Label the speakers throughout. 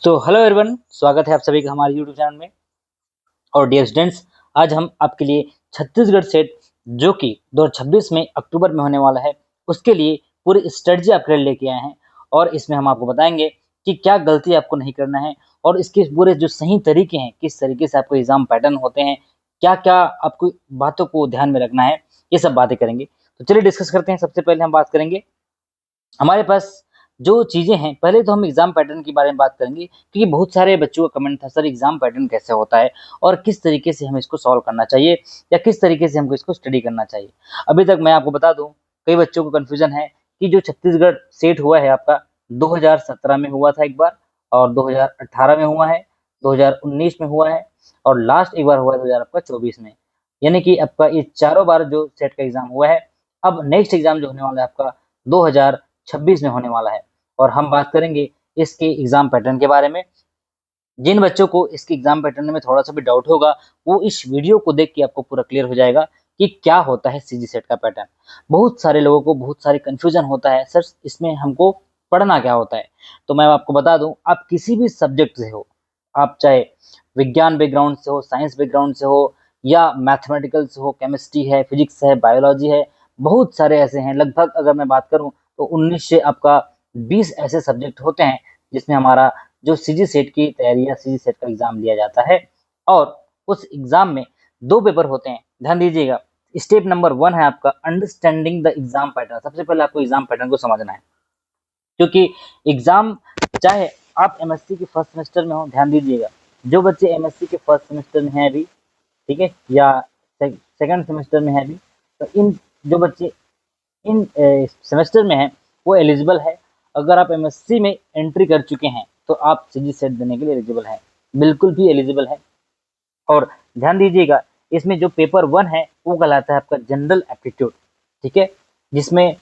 Speaker 1: तो hello everyone, स्वागत है आप सभी का हमारे यूट्यूब चैनल में। और डियर स्टूडेंट्स, आज हम आपके लिए छत्तीसगढ़ सेट जो कि 2026 में अक्टूबर में होने वाला है, उसके लिए पूरी स्ट्रेटजी आपके लिए लेके आए हैं। और इसमें हम आपको बताएंगे कि क्या गलती आपको नहीं करना है और इसके पूरे जो सही तरीके हैं, किस तरीके से आपको एग्जाम पैटर्न होते हैं, क्या क्या आपको बातों को ध्यान में रखना है, ये सब बातें करेंगे। तो चलिए डिस्कस करते हैं। सबसे पहले हम बात करेंगे हमारे पास जो चीज़ें हैं। पहले तो हम एग्जाम पैटर्न के बारे में बात करेंगे, क्योंकि बहुत सारे बच्चों का कमेंट था, सर एग्जाम पैटर्न कैसे होता है और किस तरीके से हमें इसको सॉल्व करना चाहिए या किस तरीके से हमको इसको स्टडी करना चाहिए। अभी तक मैं आपको बता दूं, कई बच्चों को कन्फ्यूजन है कि जो छत्तीसगढ़ सेट हुआ है आपका 2017 में हुआ था एक बार, और 2018 में हुआ है, 2019 में हुआ है, और लास्ट एक बार हुआ है 2024 में। यानी कि आपका ये चारों बार जो सेट का एग्जाम हुआ है। अब नेक्स्ट एग्जाम जो होने वाला है आपका 2026 में होने वाला है, और हम बात करेंगे इसके एग्जाम पैटर्न के बारे में। जिन बच्चों को इसके एग्जाम पैटर्न में थोड़ा सा भी डाउट होगा, वो इस वीडियो को देख के आपको पूरा क्लियर हो जाएगा कि क्या होता है सीजी सेट का पैटर्न। बहुत सारे लोगों को बहुत सारी कंफ्यूजन होता है, सर इसमें हमको पढ़ना क्या होता है। तो मैं आपको बता दूं, आप किसी भी सब्जेक्ट से हो, आप चाहे विज्ञान बैकग्राउंड से हो, साइंस बैकग्राउंड से हो, या मैथमेटिकल से हो, केमिस्ट्री है, फिजिक्स है, बायोलॉजी है, बहुत सारे ऐसे हैं। लगभग अगर मैं बात करूं तो 19 से आपका 20 ऐसे सब्जेक्ट होते हैं जिसमें हमारा जो सीजी सेट की तैयारी या सीजी सेट का एग्जाम लिया जाता है। और उस एग्जाम में दो पेपर होते हैं, ध्यान दीजिएगा। स्टेप नंबर 1 है आपका अंडरस्टैंडिंग द एग्जाम पैटर्न। सबसे पहले आपको एग्जाम पैटर्न को समझना है, क्योंकि एग्जाम चाहे आप एमएससी के फर्स्ट सेमेस्टर में हो, ध्यान दीजिएगा, जो बच्चे एमएससी के फर्स्ट सेमेस्टर में हैं अभी, ठीक है, या सेकंड सेमेस्टर में है अभी, तो इन जो बच्चे इन सेमेस्टर में हैं वो एलिजिबल है। अगर आप एमएससी में एंट्री कर चुके हैं तो आप सीजी सेट देने के लिए एलिजिबल हैं, बिल्कुल भी एलिजिबल है। और ध्यान दीजिएगा, इसमें जो पेपर 1 है वो कहलाता है आपका जनरल एप्टीट्यूड, ठीक है, जिसमें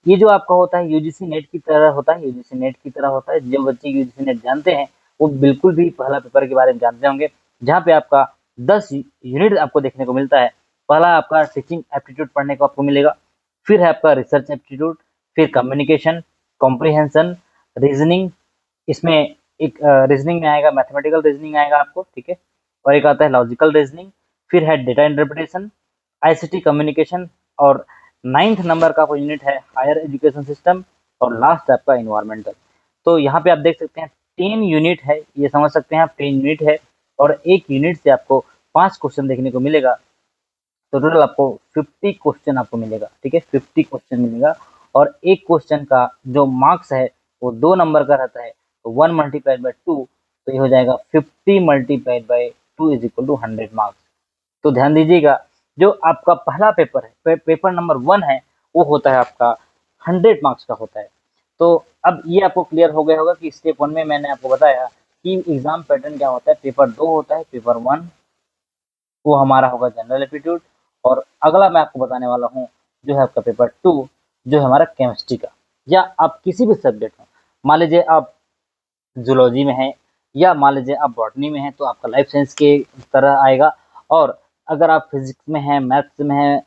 Speaker 1: ये जो आपका होता है यूजीसी नेट की तरह होता है। यूजीसी नेट की तरह होता है, जो बच्चे यूजीसी नेट जानते हैं वो बिल्कुल भी पहला पेपर के बारे में जानते होंगे, जहाँ पे आपका 10 यूनिट आपको देखने को मिलता है। पहला आपका टीचिंग एप्टीट्यूड पढ़ने को आपको मिलेगा, फिर है आपका रिसर्च एप्टीट्यूड, फिर कम्युनिकेशन, कॉम्प्रिहेंशन, रीजनिंग। इसमें एक रीजनिंग में आएगा, मैथमेटिकल रीजनिंग आएगा आपको, ठीक है, और एक आता है लॉजिकल रीजनिंग, फिर है डेटा इंटरप्रिटेशन, आईसीटी कम्युनिकेशन, और 9th नंबर का कोई यूनिट है हायर एजुकेशन सिस्टम, और लास्ट आपका इन्वायरमेंटल। तो यहाँ पे आप देख सकते हैं 10 यूनिट है, ये समझ सकते हैं आप 10 यूनिट है, और एक यूनिट से आपको 5 क्वेश्चन देखने को मिलेगा। तो टोटल आपको 50 क्वेश्चन आपको मिलेगा, ठीक है, 50 क्वेश्चन मिलेगा। और एक क्वेश्चन का जो मार्क्स है वो 2 नंबर का रहता है, तो 1 मल्टीप्लाइड बाई 2, तो ये हो जाएगा 50 multiplied by 2 is equal to 100 marks. तो ध्यान दीजिएगा, जो आपका पहला पेपर है, पेपर नंबर 1 है, वो होता है आपका 100 मार्क्स का होता है। तो अब ये आपको क्लियर हो गया होगा कि स्टेप 1 में मैंने आपको बताया कि एग्जाम पैटर्न क्या होता है। पेपर 2 होता है, पेपर 1 वो हमारा होगा जनरल एप्टीट्यूड, और अगला मैं आपको बताने वाला हूँ जो है आपका पेपर 2, जो है हमारा केमिस्ट्री का। या आप किसी भी सब्जेक्ट में, मान लीजिए आप जूलॉजी में हैं, या मान लीजिए आप बॉटनी में हैं, तो आपका लाइफ साइंस के तरह आएगा। और अगर आप फिजिक्स में हैं, मैथ्स में हैं,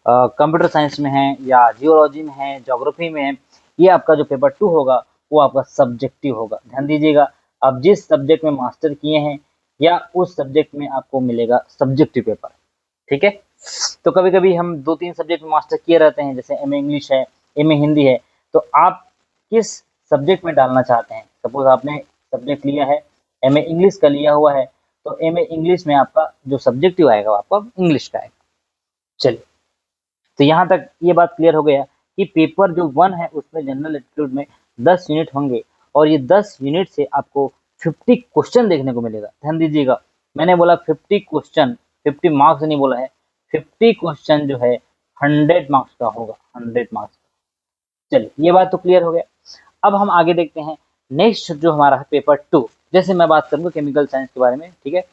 Speaker 1: कंप्यूटर साइंस में हैं, या जियोलॉजी में हैं, ज्योग्राफी में हैं, ये आपका जो पेपर 2 होगा वो आपका सब्जेक्टिव होगा। ध्यान दीजिएगा, आप जिस सब्जेक्ट में मास्टर किए हैं या उस सब्जेक्ट में आपको मिलेगा सब्जेक्टिव पेपर, ठीक है। तो कभी कभी हम 2-3 सब्जेक्ट में मास्टर किए रहते हैं, जैसे एमए इंग्लिश है, एमए हिंदी है, तो आप किस सब्जेक्ट में डालना चाहते हैं। सपोज आपने सब्जेक्ट लिया है, एमए इंग्लिश का लिया हुआ है, तो एमए इंग्लिश में आपका जो सब्जेक्टिव आएगा आपका इंग्लिश का आएगा। चलिए, तो यहाँ तक ये बात क्लियर हो गया कि पेपर जो 1 है उसमें जनरल एप्टीट्यूड में 10 यूनिट होंगे, और ये 10 यूनिट से आपको 50 क्वेश्चन देखने को मिलेगा। ध्यान दीजिएगा, मैंने बोला 50 क्वेश्चन, 50 मार्क्स नहीं बोला है, 50 क्वेश्चन जो है 100 मार्क्स का होगा, 100 मार्क्स का। चलिए, ये बात तो क्लियर हो गया। अब हम आगे देखते हैं नेक्स्ट जो हमारा है पेपर 2। जैसे मैं बात करूंगा केमिकल साइंस के बारे में, ठीक है।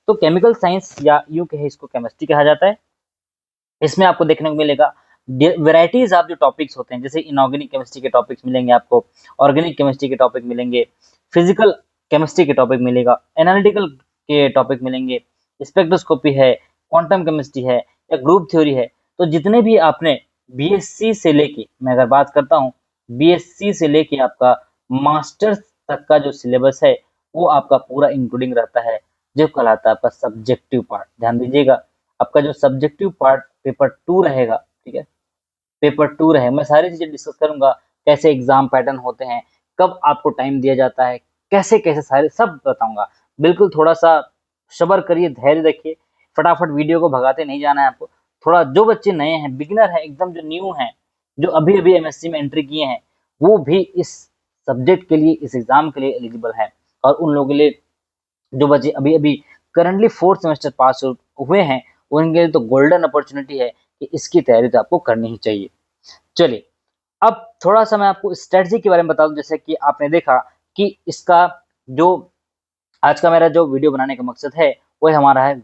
Speaker 1: तो केमिकल साइंस, या यूं कहे इसको केमिस्ट्री कहा जाता है, इसमें आपको देखने को मिलेगा वेराइटीज ऑफ जो टॉपिक्स होते हैं। जैसे इनऑर्गेनिक केमिस्ट्री के टॉपिक्स मिलेंगे आपको, ऑर्गेनिक केमिस्ट्री के टॉपिक मिलेंगे, फिजिकल केमिस्ट्री के टॉपिक मिलेगा, एनालिटिकल के टॉपिक मिलेंगे, स्पेक्ट्रोस्कोपी है, क्वांटम केमिस्ट्री है, या ग्रुप थ्योरी है। तो जितने भी आपने बीएससी से लेके, मैं अगर बात करता हूँ बीएससी से लेके आपका मास्टर्स तक का जो सिलेबस है वो आपका पूरा इंक्लूडिंग रहता है, जो कहलाता है आपका सब्जेक्टिव पार्ट। ध्यान दीजिएगा, आपका जो सब्जेक्टिव पार्ट पेपर 2 रहेगा, ठीक है, पेपर 2 रहे, मैं सारी चीजें डिस्कस करूंगा, कैसे एग्जाम पैटर्न होते हैं, कब आपको टाइम दिया जाता है, कैसे कैसे सारे सब बताऊंगा। बिल्कुल थोड़ा सा सब्र करिए, धैर्य रखिए, फटाफट वीडियो को भगाते नहीं जाना है आपको। थोड़ा जो बच्चे नए हैं, बिगिनर हैं, एकदम जो न्यू हैं, जो अभी अभी एमएससी में एंट्री किए हैं, वो भी इस सब्जेक्ट के लिए, इस एग्जाम के लिए एलिजिबल है। और उन लोगों के लिए जो बच्चे अभी अभी करंटली 4th सेमेस्टर पास हुए हैं, उनके लिए तो गोल्डन अपॉर्चुनिटी है कि इसकी तैयारी तो आपको करनी ही चाहिए। चलिए, अब थोड़ा सा मैं आपको स्ट्रेटजी के बारे में बता दूं। जैसे कि आपने देखा कि इसका जो आज का मेरा जो वीडियो बनाने का मकसद है, वो हमारा है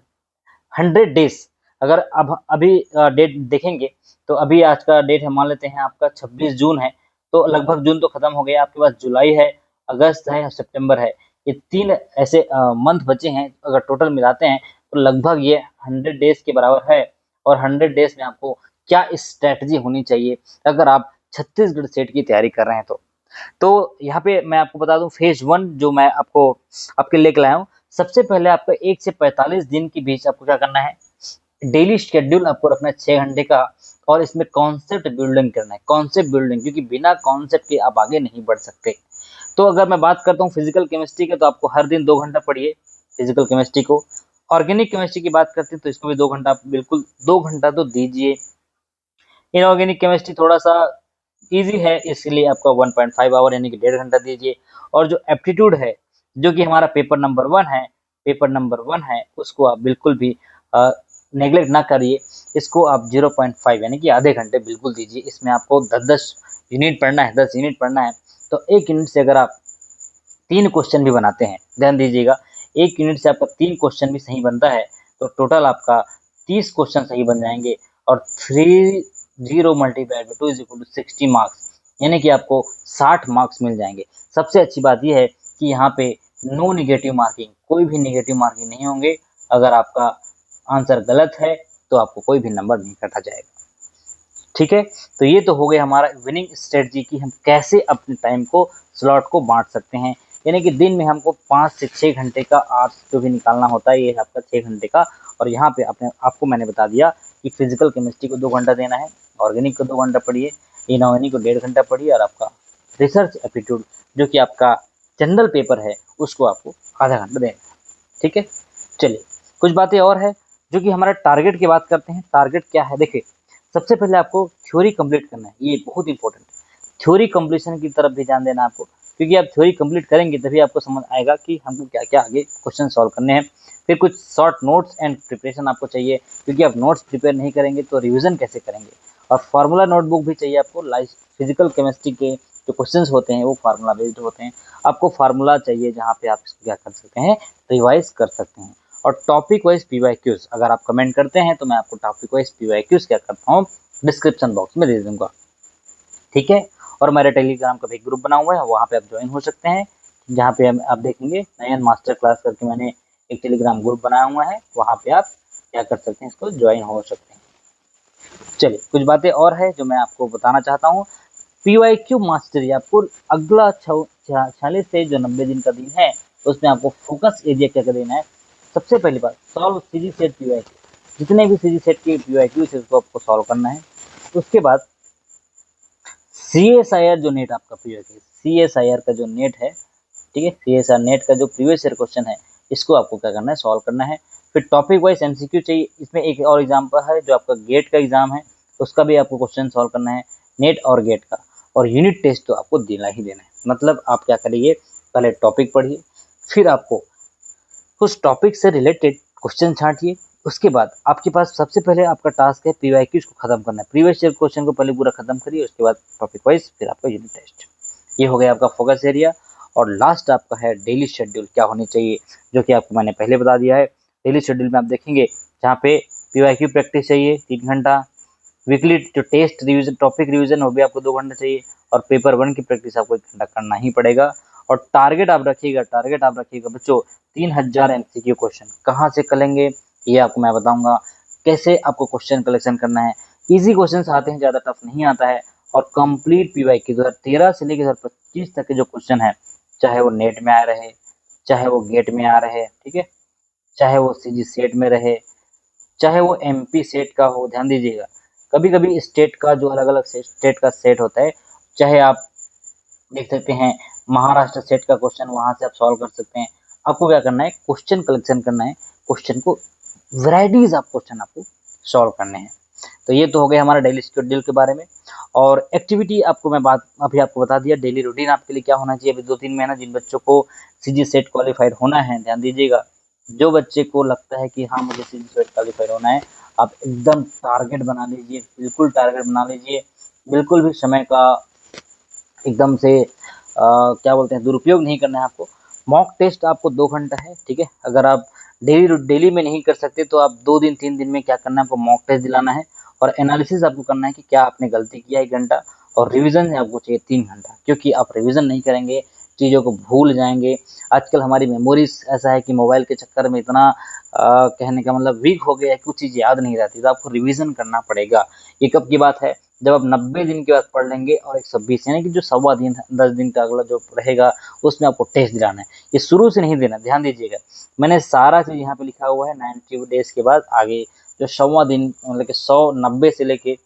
Speaker 1: 100 डेज। अगर अब अभी डेट देखेंगे तो अभी आज का डेट है, मान लेते हैं आपका 26 जून है, तो लगभग जून तो खत्म हो गया, आपके पास जुलाई है, अगस्त है, सितंबर है, ये 3 ऐसे मंथ बचे हैं। अगर टोटल मिलाते हैं तो लगभग ये 100 डेज के बराबर है। और 100 डेज में आपको क्या स्ट्रैटेजी होनी चाहिए अगर आप छत्तीसगढ़ सेट की तैयारी कर रहे हैं तो यहाँ पे मैं आपको बता दूं, फेज 1 जो मैं आपको आपके लेके लाया हूँ, सबसे पहले आपका 1 से 45 दिन के बीच आपको क्या करना है, डेली शेड्यूल आपको रखना है 6 घंटे का। और इसमें कॉन्सेप्ट बिल्डिंग करना है, कॉन्सेप्ट बिल्डिंग, क्योंकि बिना कॉन्सेप्ट के आप आगे नहीं बढ़ सकते। तो अगर मैं बात करता हूँ फिजिकल केमिस्ट्री के, तो आपको हर दिन 2 घंटा पढ़िए फिजिकल केमिस्ट्री को। ऑर्गेनिक केमिस्ट्री की बात करते हैं तो इसको भी 2 घंटा, आप बिल्कुल 2 घंटा तो दीजिए। इनऑर्गेनिक केमिस्ट्री थोड़ा सा इजी है, इसलिए आपका 1.5 आवर यानी कि 1.5 घंटा दीजिए। और जो एप्टीट्यूड है, जो कि हमारा पेपर नंबर 1 है, पेपर नंबर 1 है, उसको आप बिल्कुल भी नेग्लेक्ट ना करिए। इसको आप 0.5 यानी कि आधे घंटे बिल्कुल दीजिए। इसमें आपको 10-10 यूनिट पढ़ना है, 10 यूनिट पढ़ना है। तो 1 यूनिट से अगर आप 3 क्वेश्चन भी बनाते हैं, ध्यान दीजिएगा, 1 यूनिट से आपका 3 क्वेश्चन भी सही बनता है, तो टोटल आपका 30 क्वेश्चन सही बन जाएंगे। और 30 multiplied by 2 is equal to 60 marks, यानी कि आपको 60 मार्क्स मिल जाएंगे। सबसे अच्छी बात यह है कि यहाँ पे नो निगेटिव मार्किंग, कोई भी निगेटिव मार्किंग नहीं होंगे। अगर आपका आंसर गलत है तो आपको कोई भी नंबर नहीं काटा जाएगा, ठीक है। तो ये तो हो गया हमारा विनिंग स्ट्रेटजी की हम कैसे अपने टाइम को, स्लॉट को बांट सकते हैं। यानी कि दिन में हमको 5 से 6 घंटे का आर्ट्स जो भी निकालना होता है, ये है आपका 6 घंटे का। और यहाँ पे आपको मैंने बता दिया कि फिजिकल केमिस्ट्री को 2 घंटा देना है, ऑर्गेनिक को 2 घंटा पढ़िए, इनऑर्गेनिक को 1.5 घंटा पढ़िए, और आपका रिसर्च एप्टीट्यूड जो कि आपका जनरल पेपर है, उसको आपको आधा घंटा देना है, ठीक है। चलिए, कुछ बातें और है जो कि हमारा टारगेट की बात करते हैं। टारगेट क्या है, देखिए, सबसे पहले आपको थ्योरी कंप्लीट करना है, ये बहुत इंपॉर्टेंट है। थ्योरी कंप्लीशन की तरफ भी ध्यान देना आपको, क्योंकि आप थ्योरी कंप्लीट करेंगे तभी आपको समझ आएगा कि हमको क्या क्या आगे क्वेश्चन सॉल्व करने हैं। फिर कुछ शॉर्ट नोट्स एंड प्रिपरेशन आपको चाहिए, क्योंकि आप नोट्स प्रिपेयर नहीं करेंगे तो रिविजन कैसे करेंगे। और फार्मूला नोटबुक भी चाहिए आपको। लाइक फिजिकल केमिस्ट्री के जो क्वेश्चंस होते हैं वो फार्मूला बेस्ड होते हैं, आपको फार्मूला चाहिए जहाँ पे आप इसको क्या कर सकते हैं, रिवाइज कर सकते हैं। और टॉपिक वाइज पीवाईक्यूज अगर आप कमेंट करते हैं तो मैं आपको टॉपिक वाइज पीवाईक्यूज क्या करता हूँ, डिस्क्रिप्शन बॉक्स में दे दूंगा, ठीक है। और मेरा टेलीग्राम का भी ग्रुप बना हुआ है, वहाँ पे आप ज्वाइन हो सकते हैं, जहाँ पे आप देखेंगे नयन मास्टर क्लास करके मैंने एक टेलीग्राम ग्रुप बनाया हुआ है, वहाँ पे आप क्या कर सकते हैं, इसको ज्वाइन हो सकते हैं। चलिए, कुछ बातें और है जो मैं आपको बताना चाहता हूँ। पीवाईक्यू मास्टरी आपको अगला 46 से जो 90 दिन का दिन है, उसमें आपको फोकस एरिया क्या देना है। सबसे पहली बात, सॉल्व सीजी सेट पीवाईक्यू, जितने भी सीजी सेट के पीवाईक्यू है उसको आपको सॉल्व करना है। उसके बाद CSIR जो नेट आपका पीवाईक्यू, CSIR का जो नेट है, ठीक है, CSIR नेट का जो प्रीवियस ईयर क्वेश्चन है, इसको आपको क्या करना है, सॉल्व करना है। फिर टॉपिक वाइज MCQ चाहिए। इसमें एक और एग्जाम्पल है, जो आपका गेट का एग्जाम है, उसका भी आपको क्वेश्चन सॉल्व करना है, नेट और गेट का। और यूनिट टेस्ट तो आपको देना ही देना है। मतलब आप क्या करिए, पहले टॉपिक पढ़िए, फिर आपको उस टॉपिक से रिलेटेड क्वेश्चन छांटिए। उसके बाद आपके पास सबसे पहले आपका टास्क है पीवाईक्यूज को खत्म करना है। प्रीवियस ईयर क्वेश्चन को पहले पूरा खत्म करिए, उसके बाद टॉपिक वाइज फिर आपका यूनिट टेस्ट। ये हो गया आपका फोकस एरिया। और लास्ट आपका है डेली शेड्यूल क्या होनी चाहिए, जो कि आपको मैंने पहले बता दिया है। डेली शेड्यूल में आप देखेंगे जहाँ पे पीवाईक्यू प्रैक्टिस चाहिए 3 घंटा, वीकली जो टेस्ट रिवीजन, टॉपिक रिवीजन वो भी आपको 2 घंटा चाहिए, और पेपर 1 की प्रैक्टिस आपको 1 घंटा करना ही पड़ेगा। और टारगेट आप रखिएगा बच्चों, 3000 MCQ क्वेश्चन कहाँ से करेंगे, ये आपको मैं बताऊंगा। कैसे आपको क्वेश्चन कलेक्शन करना है, इजी क्वेश्चन आते हैं, ज़्यादा टफ नहीं आता है। और कंप्लीट पीवाईक्यू 2013 से लेकर 2025 तक के जो क्वेश्चन है, चाहे वो नेट में आए रहे, चाहे वो गेट में आ रहे, ठीक है, चाहे वो सीजी सेट में रहे, चाहे वो एमपी सेट का हो। ध्यान दीजिएगा, कभी कभी स्टेट का जो अलग अलग स्टेट का सेट होता है, चाहे आप देख सकते हैं महाराष्ट्र सेट का क्वेश्चन वहां से आप सॉल्व कर सकते हैं। आपको क्या करना है, क्वेश्चन कलेक्शन करना है, क्वेश्चन को वैरायटीज ऑफ क्वेश्चन आपको सॉल्व करने हैं। तो ये तो हो गया हमारा डेली शेड्यूल के बारे में। और एक्टिविटी आपको मैं बात अभी आपको बता दिया, डेली रूटीन आपके लिए क्या होना चाहिए। अभी 2-3 महीना जिन बच्चों को सीजी सेट क्वालिफाइड होना है, ध्यान दीजिएगा, जो बच्चे को लगता है कि हाँ मुझे सीजी सेट क्वालिफाइड होना है, आप एकदम टारगेट बना लीजिए, बिल्कुल टारगेट बना लीजिए, बिल्कुल भी समय का एकदम से क्या बोलते हैं दुरुपयोग नहीं करना है आपको। मॉक टेस्ट आपको 2 घंटा है, ठीक है। अगर आप डेली में नहीं कर सकते तो आप 2 दिन 3 दिन में क्या करना है, आपको मॉक टेस्ट दिलाना है और एनालिसिस आपको करना है कि क्या आपने गलती किया 1 घंटा, और रिवीजन है आपको चाहिए 3 घंटा, क्योंकि आप रिवीजन नहीं करेंगे चीज़ों को भूल जाएंगे। आजकल हमारी मेमोरीज ऐसा है कि मोबाइल के चक्कर में इतना कहने का मतलब वीक हो गया है, कुछ चीज़ याद नहीं रहती, तो आपको रिवीजन करना पड़ेगा। ये कब की बात है, जब आप 90 दिन के बाद पढ़ लेंगे और 120 यानी कि जो सवा दिन 10 दिन का अगला जो रहेगा उसमें आपको टेस्ट दिलाना है। ये शुरू से नहीं देना, ध्यान दीजिएगा, मैंने सारा चीज़ यहाँ पे लिखा हुआ है। 90 डेज के बाद आगे जो सवा दिन मतलब कि 190 से लेके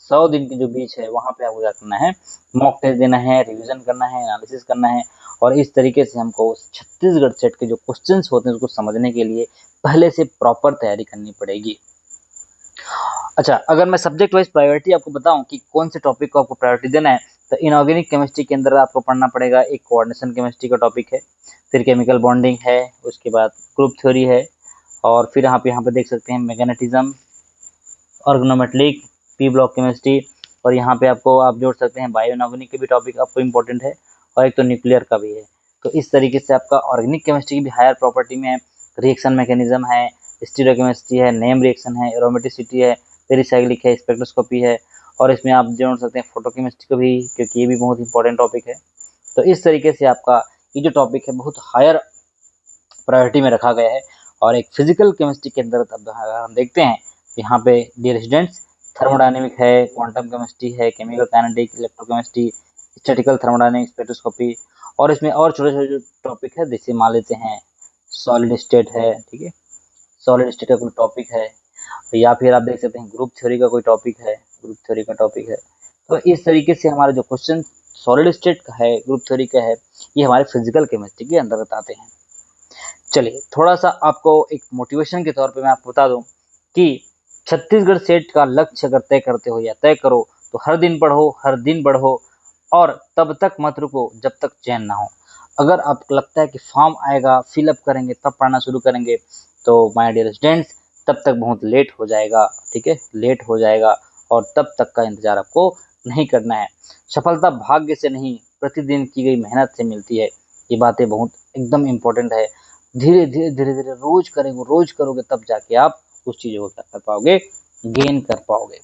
Speaker 1: 100 दिन के जो बीच है वहाँ पे आपको क्या करना है, मॉक टेस्ट देना है, रिविजन करना है, एनालिसिस करना है। और इस तरीके से हमको छत्तीसगढ़ सेट के जो क्वेश्चंस होते हैं उसको समझने के लिए पहले से प्रॉपर तैयारी करनी पड़ेगी। अच्छा, अगर मैं सब्जेक्ट वाइज प्रायोरिटी आपको बताऊं कि कौन से टॉपिक को आपको प्रायोरिटी देना है, तो इनऑर्गेनिक केमिस्ट्री के अंदर आपको पढ़ना पड़ेगा, एक कोऑर्डिनेशन केमिस्ट्री का टॉपिक है, फिर केमिकल बॉन्डिंग है, उसके बाद ग्रुप थ्योरी है, और फिर यहाँ पे देख सकते हैं magnetism, organometric, P block chemistry, और यहाँ पे आपको आप जोड़ सकते हैं बायो इनऑर्गेनिक के भी टॉपिक आपको इंपॉर्टेंट है, और एक तो न्यूक्लियर का भी है। तो इस तरीके से आपका ऑर्गेनिक केमिस्ट्री की भी हायर प्रॉपर्टी में है, रिएक्शन मैकेनिज्म है, स्टीरियोकेमिस्ट्री है, नेम रिएक्शन है, एरोमेटिसिटी है, पेरिसाइक्लिक है, स्पेक्ट्रोस्कोपी है, और इसमें आप जोड़ सकते हैं फोटोकेमिस्ट्री को भी, क्योंकि ये भी बहुत इंपॉर्टेंट टॉपिक है। तो इस तरीके से आपका ये जो टॉपिक है बहुत हायर प्रायोरिटी में रखा गया है। और एक फिजिकल केमिस्ट्री के अंदर अब हम देखते हैं यहाँ पे डियर स्टूडेंट्स, थर्मोडायनेमिक है, क्वांटम केमिस्ट्री है, chemical kinetic, electrochemistry, statistical thermodynamic, spectroscopy, और इसमें और छोटे छोटे जो टॉपिक है जैसे मान लेते हैं सॉलिड स्टेट है, ठीक है, सॉलिड स्टेट का कोई टॉपिक है, या फिर आप देख सकते हैं ग्रुप थ्योरी का कोई टॉपिक है, ग्रुप थ्योरी का टॉपिक है। तो इस तरीके से हमारा जो क्वेश्चन सॉलिड स्टेट का है, ग्रुप थ्योरी का है, ये हमारे फिजिकल केमिस्ट्री के अंतर्गत आते हैं। चलिए थोड़ा सा आपको एक मोटिवेशन के तौर पे मैं आपको बता दूं कि छत्तीसगढ़ सेट का लक्ष्य अगर तय करते हो या तय करो तो हर दिन पढ़ो, हर दिन बढ़ो, और तब तक मत रुको जब तक चैन ना हो। अगर आपको लगता है कि फॉर्म आएगा फिलअप करेंगे तब पढ़ना शुरू करेंगे, तो माय डियर स्टूडेंट्स तब तक बहुत लेट हो जाएगा, ठीक है, लेट हो जाएगा, और तब तक का इंतजार आपको नहीं करना है। सफलता भाग्य से नहीं, प्रतिदिन की गई मेहनत से मिलती है। ये बातें बहुत एकदम इम्पोर्टेंट है। धीरे धीरे धीरे धीरे रोज करोगे तब जाके आप उस चीज़ों को क्या कर पाओगे, गेन कर पाओगे।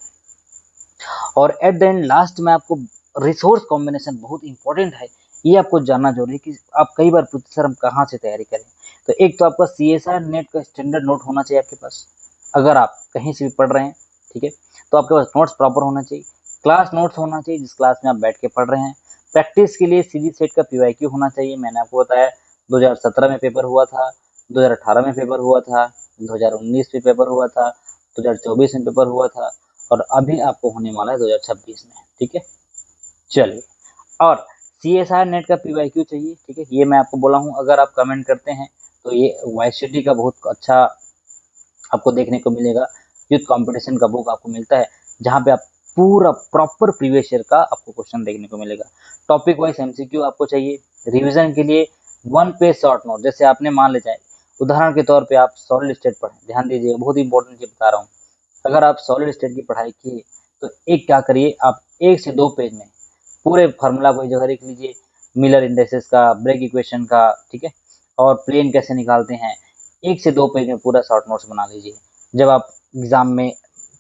Speaker 1: और एट द एंड लास्ट में आपको रिसोर्स कॉम्बिनेशन बहुत इंपॉर्टेंट है, ये आपको जानना जरूरी है कि आप कई बार पूछते सर हम कहाँ से तैयारी करें। तो एक तो आपका CSIR नेट का स्टैंडर्ड नोट होना चाहिए आपके पास, अगर आप कहीं से भी पढ़ रहे हैं, ठीक है, तो आपके पास नोट्स प्रॉपर होना चाहिए, क्लास नोट्स होना चाहिए जिस क्लास में आप बैठ के पढ़ रहे हैं। प्रैक्टिस के लिए सीजी सेट का PYQ होना चाहिए, मैंने आपको बताया 2017 में पेपर हुआ था, 2018 में पेपर हुआ था, 2019 में पेपर हुआ था, 2024 में पेपर हुआ था, और अभी आपको होने वाला है 2026 में, ठीक है। चलिए, और CSIR नेट का PYQ चाहिए, ठीक है, ये मैं आपको बोला हूँ, अगर आप कमेंट करते हैं तो ये YCT का बहुत अच्छा आपको देखने को मिलेगा, यूथ कंपटीशन का बुक आपको मिलता है, जहाँ पे आप पूरा प्रॉपर प्रीवियस ईयर का आपको क्वेश्चन देखने को मिलेगा। टॉपिक वाइज MCQ आपको चाहिए, रिवीजन के लिए 1 पेज शॉर्ट नोट, जैसे आपने मान ले जाए उदाहरण के तौर पे आप सॉलिड स्टेट पढ़ें, ध्यान दीजिए बहुत इंपॉर्टेंट चीज बता रहा हूँ। अगर आप सॉलिड स्टेट की पढ़ाई की तो एक क्या करिए, आप 1 से 2 पेज में पूरे फार्मूला को एक जगह लिख लीजिए, मिलर इंडेक्सेस का, ब्रेक इक्वेशन का, ठीक है, और प्लेन कैसे निकालते हैं, 1 से 2 पेज में पूरा शॉर्ट नोट्स बना लीजिए। जब आप एग्जाम में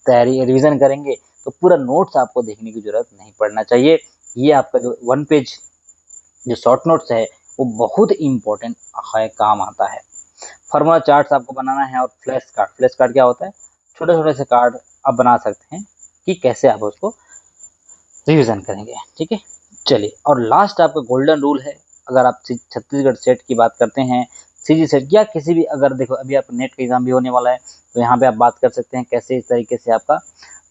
Speaker 1: तैयारी रिवीजन करेंगे तो पूरा नोट्स आपको देखने की जरूरत नहीं पड़ना चाहिए। ये आपका जो 1 पेज जो शॉर्ट नोट्स है वो बहुत इंपॉर्टेंट है, काम आता है। फार्मूला चार्ट्स आपको बनाना है, और फ्लैश कार्ड क्या होता है, छोटे छोटे से कार्ड आप बना सकते हैं कि कैसे आप उसको रिवीजन करेंगे, ठीक है। चलिए, और लास्ट आपका गोल्डन रूल है, अगर आप छत्तीसगढ़ सेट की बात करते हैं, सीजी सेट या किसी भी, अगर देखो अभी आप नेट का एग्जाम भी होने वाला है, तो यहाँ पे आप बात कर सकते हैं कैसे इस तरीके से आपका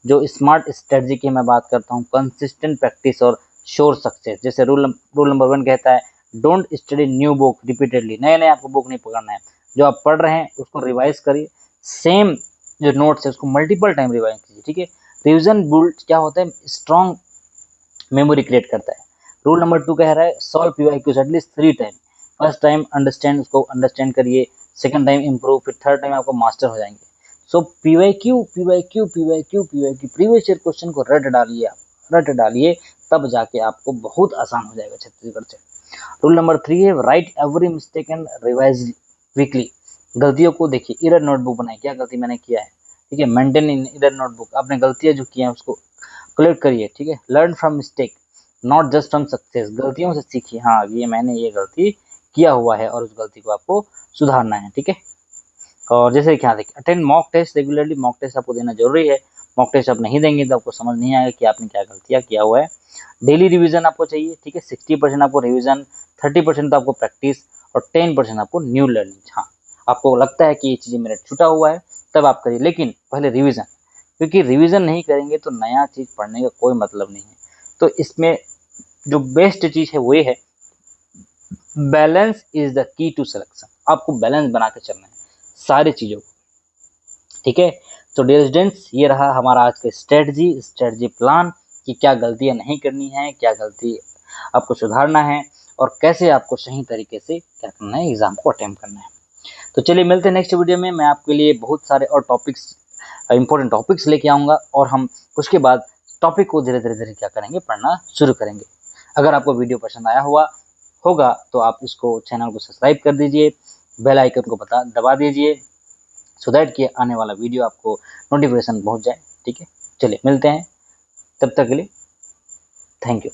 Speaker 1: जो स्मार्ट स्ट्रेटजी की मैं बात करता हूँ, कंसिस्टेंट प्रैक्टिस और श्योर सक्सेस। जैसे रूल नंबर 1 कहता है don't study new book repeatedly, नए नए आपको बुक नहीं पकड़ना है, जो आप पढ़ रहे हैं उसको रिवाइज करिए, सेम जो नोट्स है उसको मल्टीपल टाइम रिवाइज कीजिए, ठीक है। रिविजन बिल्ड क्या होता है, स्ट्रॉन्ग मेमोरी क्रिएट करता है। रूल नंबर 2 कह रहा है solve PYQs at least 3 time, first time understand, उसको अंडरस्टैंड करिए, सेकंड टाइम इंप्रूव, फिर थर्ड टाइम आपको मास्टर हो जाएंगे। So PYQ PYQ PYQ PYQ previous year question को रट डालिए, आप रट डालिए, तब जाके आपको बहुत आसान हो जाएगा छत्तीसगढ़ से। रूल नंबर 3 है right every mistake and revise weekly. गलतियों को देखिए, इरर नोटबुक बनाए, क्या गलती मैंने किया है, ठीक है, मेंटेन इन इरर नोटबुक, आपने गलतियां जो की हैं उसको कलेक्ट करिए, ठीक है। Learn from mistake not just from success, गलतियों से सीखिए, हाँ ये मैंने ये गलती किया हुआ है और उस गलती को आपको सुधारना है, ठीक है। और जैसे क्या देखिए attend mock test regularly, mock test आपको देना जरूरी है, मॉक टेस्ट आप नहीं देंगे तो आपको समझ नहीं आएगा कि आपने क्या गलतियाँ किया हुआ है। डेली रिवीजन आपको चाहिए, ठीक है, 60% आपको रिवीजन, 30% तो आपको प्रैक्टिस और 10% आपको न्यू लर्निंग। हाँ आपको लगता है कि ये चीज़ें मेरा छूटा हुआ है तब आप करिए, लेकिन पहले रिवीजन, क्योंकि रिवीजन नहीं करेंगे तो नया चीज़ पढ़ने का कोई मतलब नहीं है। तो इसमें जो बेस्ट चीज़ है वो ये है, balance is the key to selection, आपको बैलेंस बना के चलना है सारी चीज़ों को, ठीक है। तो डियर स्टूडेंट्स, ये रहा हमारा आज का स्ट्रेटजी प्लान कि क्या गलतियां नहीं करनी है, क्या गलती आपको सुधारना है और कैसे आपको सही तरीके से क्या करना है, एग्जाम को अटेम्प्ट करना है। तो चलिए मिलते हैं नेक्स्ट वीडियो में, मैं आपके लिए बहुत सारे और टॉपिक्स, इंपॉर्टेंट टॉपिक्स लेके आऊँगा और हम उसके बाद टॉपिक को धीरे धीरे क्या करेंगे, पढ़ना शुरू करेंगे। अगर आपको वीडियो पसंद आया होगा तो आप इसको चैनल को सब्सक्राइब कर दीजिए, बेल आइकन को दबा दीजिए, सो दैट कि आने वाला वीडियो आपको नोटिफिकेशन पहुंच जाए, ठीक है। चलिए मिलते हैं, तब तक के लिए थैंक यू।